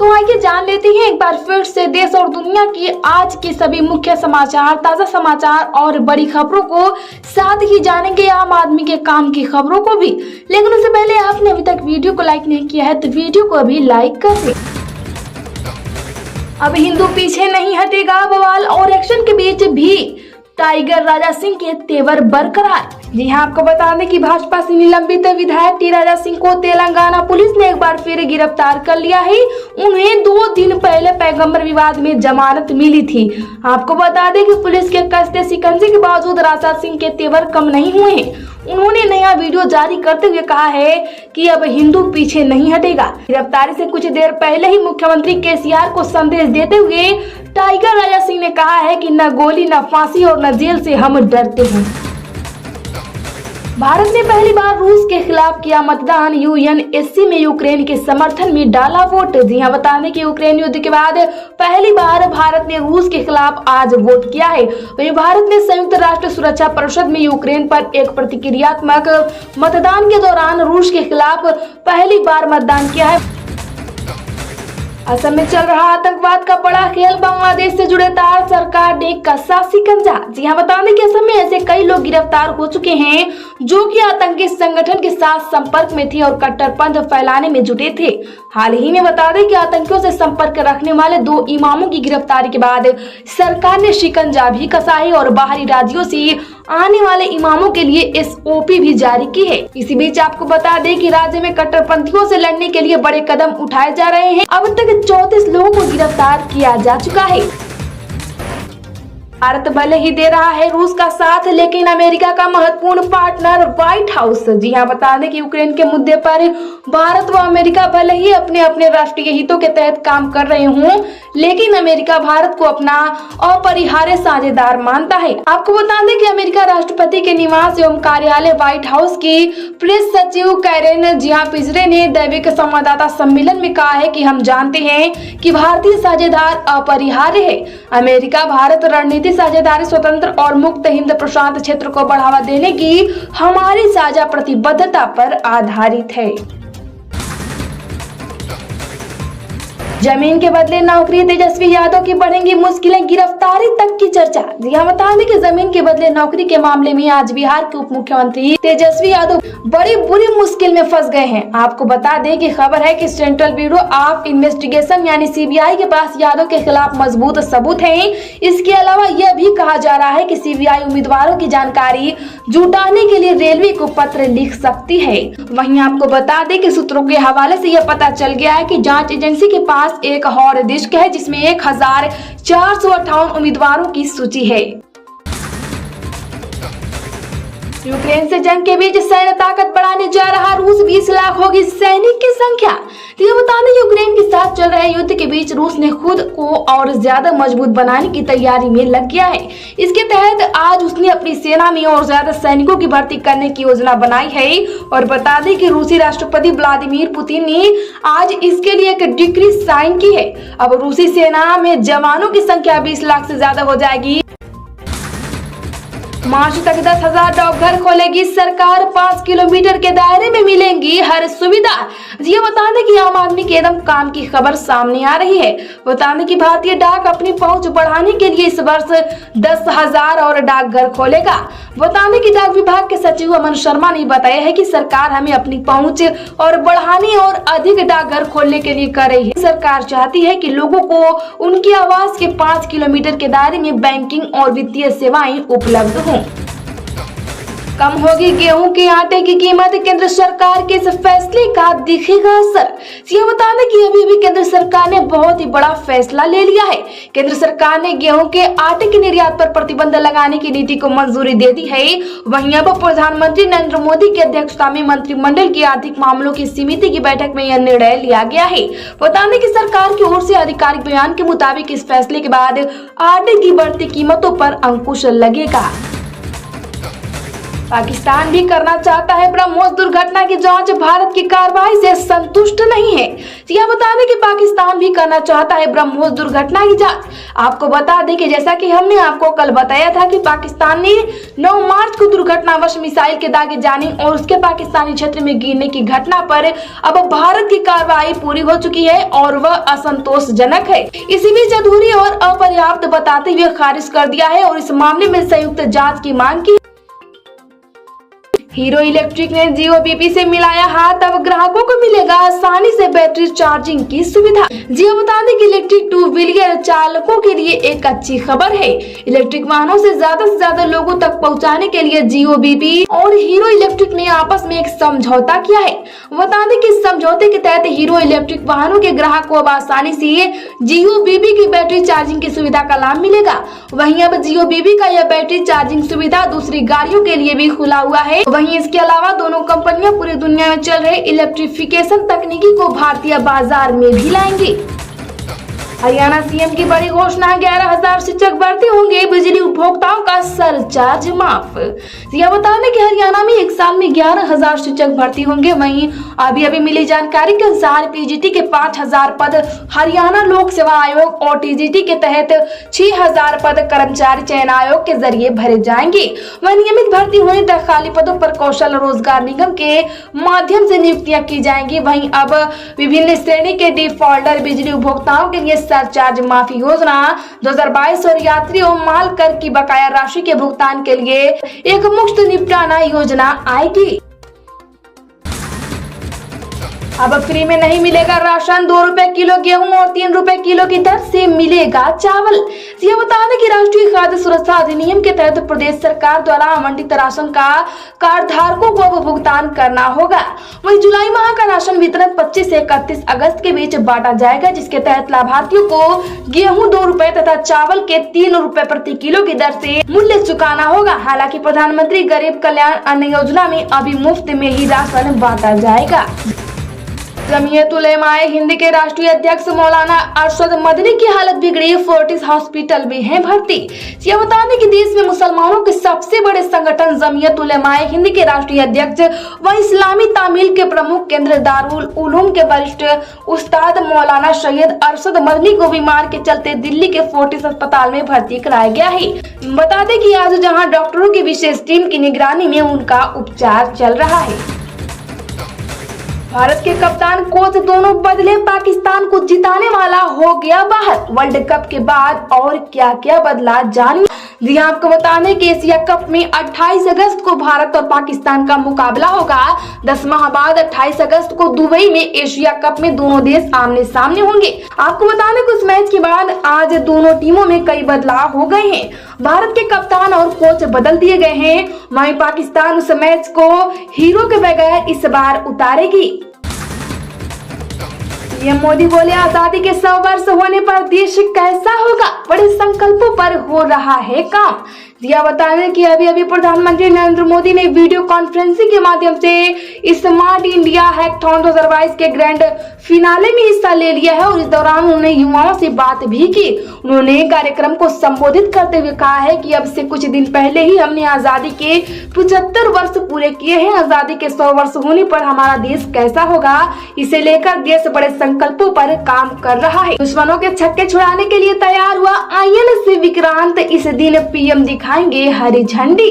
तो आइए जान लेते हैं एक बार फिर से देश और दुनिया की आज के सभी मुख्य समाचार, ताजा समाचार और बड़ी खबरों को, साथ ही जानेंगे आम आदमी के काम की खबरों को भी। लेकिन उससे पहले आपने अभी तक वीडियो को लाइक नहीं किया है तो वीडियो को अभी लाइक कर दें। अब हिंदू पीछे नहीं हटेगा, बवाल और एक्शन के बीच भी टाइगर राजा सिंह के तेवर बरकरार। जी हां, आपको बता दें कि भाजपा से निलंबित विधायक टी राजा सिंह को तेलंगाना पुलिस ने एक बार फिर गिरफ्तार कर लिया है। उन्हें 2 दिन पहले पैगंबर विवाद में जमानत मिली थी। आपको बता दें कि पुलिस के कसते शिकंजे के बावजूद राजा सिंह के तेवर कम नहीं हुए हैं। उन्होंने नया वीडियो जारी करते हुए कहा है कि अब हिंदू पीछे नहीं हटेगा। गिरफ्तारी से कुछ देर पहले ही मुख्यमंत्री केसीआर को संदेश देते हुए टाइगर राजा सिंह ने कहा है कि न गोली, न फांसी और न जेल से हम डरते हैं। भारत ने पहली बार रूस के खिलाफ किया मतदान, यूएनएससी में यूक्रेन के समर्थन में डाला वोट। जी हां, बता दें कि यूक्रेन युद्ध के बाद पहली बार भारत ने रूस के खिलाफ आज वोट किया है। वहीं भारत ने संयुक्त राष्ट्र सुरक्षा परिषद में यूक्रेन पर एक प्रतिक्रियात्मक मतदान के दौरान रूस के खिलाफ पहली बार मतदान किया है। असम में चल रहा आतंकवाद का बड़ा खेल, बांग्लादेश से जुड़े तार, सरकार ने कसा शिकंजा। जी हां, बता दें कि असम में ऐसे कई लोग गिरफ्तार हो चुके हैं जो कि आतंकी संगठन के साथ संपर्क में थे और कट्टरपंथ फैलाने में जुटे थे। हाल ही में बता दें कि आतंकियों से संपर्क रखने वाले 2 इमामों की गिरफ्तारी के बाद सरकार ने शिकंजा भी कसा है और बाहरी राज्यों से आने वाले इमामों के लिए एसओपी भी जारी की है। इसी बीच आपको बता दें कि राज्य में कट्टरपंथियों से लड़ने के लिए बड़े कदम उठाए जा रहे हैं। अब तक 34 लोगों को गिरफ्तार किया जा चुका है। भारत भले ही दे रहा है रूस का साथ, लेकिन अमेरिका का महत्वपूर्ण पार्टनर व्हाइट हाउस। जी हां, बता दें कि यूक्रेन के मुद्दे पर भारत व अमेरिका भले ही अपने अपने राष्ट्रीय हितों के तहत काम कर रहे हों, लेकिन अमेरिका भारत को अपना अपरिहार्य साझेदार मानता है। आपको बता दें कि अमेरिका राष्ट्रपति के निवास एवं कार्यालय व्हाइट हाउस की प्रेस सचिव कैरेन पिजरे ने दैविक संवाददाता सम्मेलन में कहा है कि हम जानते हैं कि भारतीय साझेदार अपरिहार्य है। अमेरिका भारत रणनीति साझेदारी, स्वतंत्र और मुक्त हिंद प्रशांत क्षेत्र को बढ़ावा देने की हमारी साझा प्रतिबद्धता पर आधारित है। जमीन के बदले नौकरी, तेजस्वी यादव की बढ़ेंगी मुश्किलें, गिरफ्तारी तक की चर्चा। जी हां, बता दें कि जमीन के बदले नौकरी के मामले में आज बिहार के उप मुख्यमंत्री तेजस्वी यादव बड़ी बुरी मुश्किल में फंस गए हैं। आपको बता दें कि खबर है कि सेंट्रल ब्यूरो ऑफ इन्वेस्टिगेशन यानी सीबीआई के पास यादव के खिलाफ मजबूत सबूत हैं। इसके अलावा यह भी कहा जा रहा है कि सीबीआई उम्मीदवारों की जानकारी जुटाने के लिए रेलवे को पत्र लिख सकती है। वहीं आपको बता दें कि सूत्रों के हवाले से यह पता चल गया है कि जांच एजेंसी के पास एक हार्ड डिस्क है जिसमें 1458 उम्मीदवारों की सूची है। यूक्रेन से जंग के बीच सैन्य ताकत बढ़ाने जा रहा रूस, 20 लाख होगी सैनिक की संख्या। तो बता दें यूक्रेन के साथ चल रहे युद्ध के बीच रूस ने खुद को और ज्यादा मजबूत बनाने की तैयारी में लग गया है। इसके तहत आज उसने अपनी सेना में और ज्यादा सैनिकों की भर्ती करने की योजना बनाई है। और बता दें कि रूसी राष्ट्रपति व्लादिमीर पुतिन ने आज इसके लिए एक डिक्री साइन की है। अब रूसी सेना में जवानों की संख्या 20 लाख से ज्यादा हो जाएगी। मार्च तक 10,000 डाकघर खोलेगी सरकार, 5 किलोमीटर के दायरे में मिलेंगी हर सुविधा। ये बता दें कि आम आदमी के एकदम काम की खबर सामने आ रही है। बता दें कि भारतीय डाक अपनी पहुंच बढ़ाने के लिए इस वर्ष 10,000 और डाकघर खोलेगा। बता दें कि डाक विभाग के सचिव अमन शर्मा ने बताया है कि सरकार हमें अपनी पहुंच और बढ़ाने और अधिक डाकघर खोलने के लिए कर रही है। सरकार चाहती है कि लोगों को उनकी आवास के 5 किलोमीटर के दायरे में बैंकिंग और वित्तीय सेवाएं उपलब्ध हों। कम होगी गेहूं के आटे की कीमत, केंद्र सरकार के इस फैसले का दिखेगा असर। ये बता दें कि अभी केंद्र सरकार ने बहुत ही बड़ा फैसला ले लिया है। केंद्र सरकार ने गेहूं के आटे के निर्यात पर प्रतिबंध लगाने की नीति को मंजूरी दे दी है। वहीं अब प्रधानमंत्री नरेंद्र मोदी की अध्यक्षता में मंत्रिमंडल की आर्थिक मामलों की समिति की बैठक में यह निर्णय लिया गया है। बता दें कि सरकार की ओर से आधिकारिक बयान के मुताबिक इस फैसले के बाद आटे की बढ़ती कीमतों पर अंकुश लगेगा। पाकिस्तान भी करना चाहता है ब्रह्मोस दुर्घटना की जांच, भारत की कार्रवाई से संतुष्ट नहीं है। यह बता दें कि पाकिस्तान भी करना चाहता है ब्रह्मोस दुर्घटना की जांच। आपको बता दें कि जैसा कि हमने आपको कल बताया था कि पाकिस्तान ने 9 मार्च को दुर्घटनावश मिसाइल के दागे जाने और उसके पाकिस्तानी क्षेत्र में गिरने की घटना पर अब भारत की कार्रवाई पूरी हो चुकी है और वह असंतोषजनक है। इसी बीच अधूरी और अपर्याप्त बताते हुए खारिज कर दिया है और इस मामले में संयुक्त जांच की मांग की। हीरो इलेक्ट्रिक ने जियो बीपी से मिलाया हाथ, अब ग्राहकों को मिलेगा आसानी से बैटरी चार्जिंग की सुविधा। जियो बता दें कि इलेक्ट्रिक 2 व्हीलर चालकों के लिए एक अच्छी खबर है। इलेक्ट्रिक वाहनों से ज्यादा लोगों तक पहुंचाने के लिए जियो बीपी और हीरो इलेक्ट्रिक ने आपस में एक समझौता किया है। बता दें कि इस समझौते के तहत हीरो इलेक्ट्रिक वाहनों के ग्राहक को अब आसानी से जियो बीपी की बैटरी चार्जिंग की सुविधा का लाभ मिलेगा। वहीं अब जियो बीपी का यह बैटरी चार्जिंग सुविधा दूसरी गाड़ियों के लिए भी खुला हुआ है। वहीं इसके अलावा दोनों कंपनियां पूरी दुनिया में चल रहे इलेक्ट्रिफिकेशन तकनीकी को भारतीय बाजार में भी लाएंगी। हरियाणा सीएम की बड़ी घोषणा, 11,000 शिक्षक भर्ती होंगे, बिजली उपभोक्ताओं का सरचार्ज माफ। यह बता दें कि हरियाणा में एक साल में 11,000 शिक्षक भर्ती होंगे। वहीं अभी मिली जानकारी के अनुसार पीजीटी के 5,000 पद हरियाणा लोक सेवा आयोग और टीजीटी के तहत 6,000 पद कर्मचारी चयन आयोग के जरिए भरे जाएंगे। वह नियमित भर्ती होने तक खाली पदों पर कौशल रोजगार निगम के माध्यम से नियुक्तियां की जाएंगी। वहीं अब विभिन्न श्रेणी के डिफॉल्टर बिजली उपभोक्ताओं के लिए सरचार्ज माफी योजना 2022 और यात्री और माल कर की बकाया राशि के भुगतान के लिए एक मुफ्त निपटाना योजना आएगी। अब फ्री में नहीं मिलेगा राशन, 2 रुपए किलो गेहूं और 3 रुपए किलो की दर से मिलेगा चावल। यह बता दें कि राष्ट्रीय खाद्य सुरक्षा अधिनियम के तहत प्रदेश सरकार द्वारा आवंटित राशन का कार्ड धारकों को अब भुगतान करना होगा। वहीं जुलाई माह का राशन वितरण 25 से 31 अगस्त के बीच बांटा जाएगा, जिसके तहत लाभार्थियों को गेहूं 2 रुपए तथा चावल के 3 रुपए प्रति किलो की दर से मूल्य चुकाना होगा। हालांकि प्रधानमंत्री गरीब कल्याण अन्न योजना में अभी मुफ्त में ही राशन बांटा जाएगा। जमीयत उलेमाए हिंद के राष्ट्रीय अध्यक्ष मौलाना अरशद मदनी की हालत बिगड़ी, फोर्टिस हॉस्पिटल में है भर्ती। यह बता दें कि देश में मुसलमानों के सबसे बड़े संगठन जमीयत उलेमाए हिंद के राष्ट्रीय अध्यक्ष व इस्लामी तामील के प्रमुख केंद्र दारुल उलूम के वरिष्ठ उस्ताद मौलाना सैयद अरशद मदनी को बीमार के चलते दिल्ली के फोर्टिस अस्पताल में भर्ती कराया गया है। बता दें कि आज जहाँ डॉक्टरों की विशेष टीम की निगरानी में उनका उपचार चल रहा है। भारत के कप्तान कोच दोनों बदले, पाकिस्तान को जिताने वाला हो गया बाहर। वर्ल्ड कप के बाद और क्या क्या बदला जानिए। जी आपको बता दें कि एशिया कप में 28 अगस्त को भारत और पाकिस्तान का मुकाबला होगा। 10 माह बाद 28 अगस्त को दुबई में एशिया कप में दोनों देश आमने सामने होंगे। आपको बता दें कि उस मैच के बाद आज दोनों टीमों में कई बदलाव हो गए हैं। भारत के कप्तान और कोच बदल दिए गए हैं। वहीं पाकिस्तान उस मैच को हीरो के बगैर इस बार उतारेगी। पीएम मोदी बोले, आजादी के 100 वर्ष होने पर देश कैसा होगा, बड़े संकल्पों पर हो रहा है काम। दिया बता दें कि अभी प्रधानमंत्री नरेंद्र मोदी ने वीडियो कॉन्फ्रेंसिंग के माध्यम से स्मार्ट इंडिया हैकाथॉन 2022 के ग्रैंड फिनाले में हिस्सा ले लिया है और इस दौरान उन्होंने युवाओं से बात भी की। उन्होंने कार्यक्रम को संबोधित करते हुए कहा है कि अब से कुछ दिन पहले ही हमने आजादी के 75 वर्ष पूरे किए हैं। आजादी के 100 वर्ष होने पर हमारा देश कैसा होगा, इसे लेकर देश बड़े संकल्पों पर काम कर रहा है। दुश्मनों के छक्के छुड़ाने के लिए तैयार हुआ INS विक्रांत, इस दिन पीएम दिखाएंगे हरी झंडी।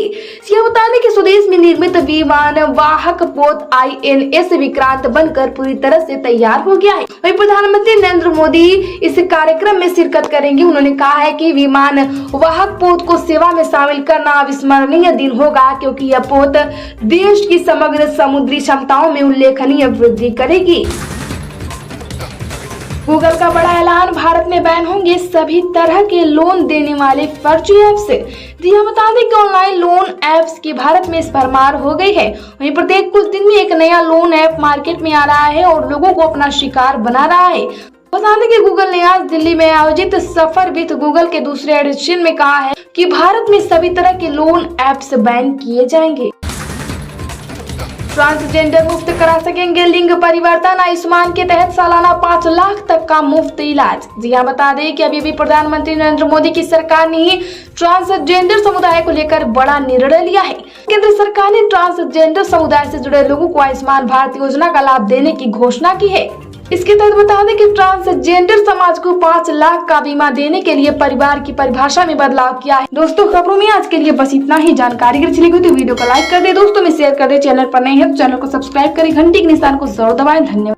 यह बता दें कि स्वदेश में निर्मित विमान वाहक पोत INS विक्रांत बनकर पूरी तरह से तैयार हो गया है। वहीं प्रधानमंत्री नरेंद्र मोदी इस कार्यक्रम में शिरकत करेंगे। उन्होंने कहा है कि विमान वाहक पोत को सेवा में शामिल करना अविस्मरणीय दिन होगा, क्योंकि यह पोत देश की समग्र समुद्री क्षमताओं में उल्लेखनीय वृद्धि करेगी। गूगल का बड़ा ऐलान, भारत में बैन होंगे सभी तरह के लोन देने वाले फर्जी ऐप्स। जी हाँ, बता दें कि ऑनलाइन लोन ऐप्स की भारत में इस भरमार हो गई है। वहीं प्रत्येक कुछ दिन में एक नया लोन ऐप मार्केट में आ रहा है और लोगों को अपना शिकार बना रहा है। बता दें कि गूगल ने आज दिल्ली में आयोजित सफर विद गूगल के दूसरे एडिशन में कहा है कि भारत में सभी तरह के लोन ऐप्स बैन किए जाएंगे। ट्रांसजेंडर मुफ्त करा सकेंगे लिंग परिवर्तन, आयुष्मान के तहत सालाना 5 लाख तक का मुफ्त इलाज। जी हाँ, बता दें कि अभी प्रधानमंत्री नरेंद्र मोदी की सरकार ने ट्रांसजेंडर समुदाय को लेकर बड़ा निर्णय लिया है। केंद्र सरकार ने ट्रांसजेंडर समुदाय से जुड़े लोगों को आयुष्मान भारत योजना का लाभ देने की घोषणा की है। इसके तहत बता दें कि ट्रांसजेंडर समाज को 5 लाख का बीमा देने के लिए परिवार की परिभाषा में बदलाव किया है। दोस्तों, खबरों में आज के लिए बस इतना ही। जानकारी अगर अच्छी लगी तो वीडियो को लाइक कर दे, दोस्तों में शेयर कर दे। चैनल पर नए हैं तो चैनल को सब्सक्राइब करें, घंटी के निशान को जरूर दबाएं। धन्यवाद।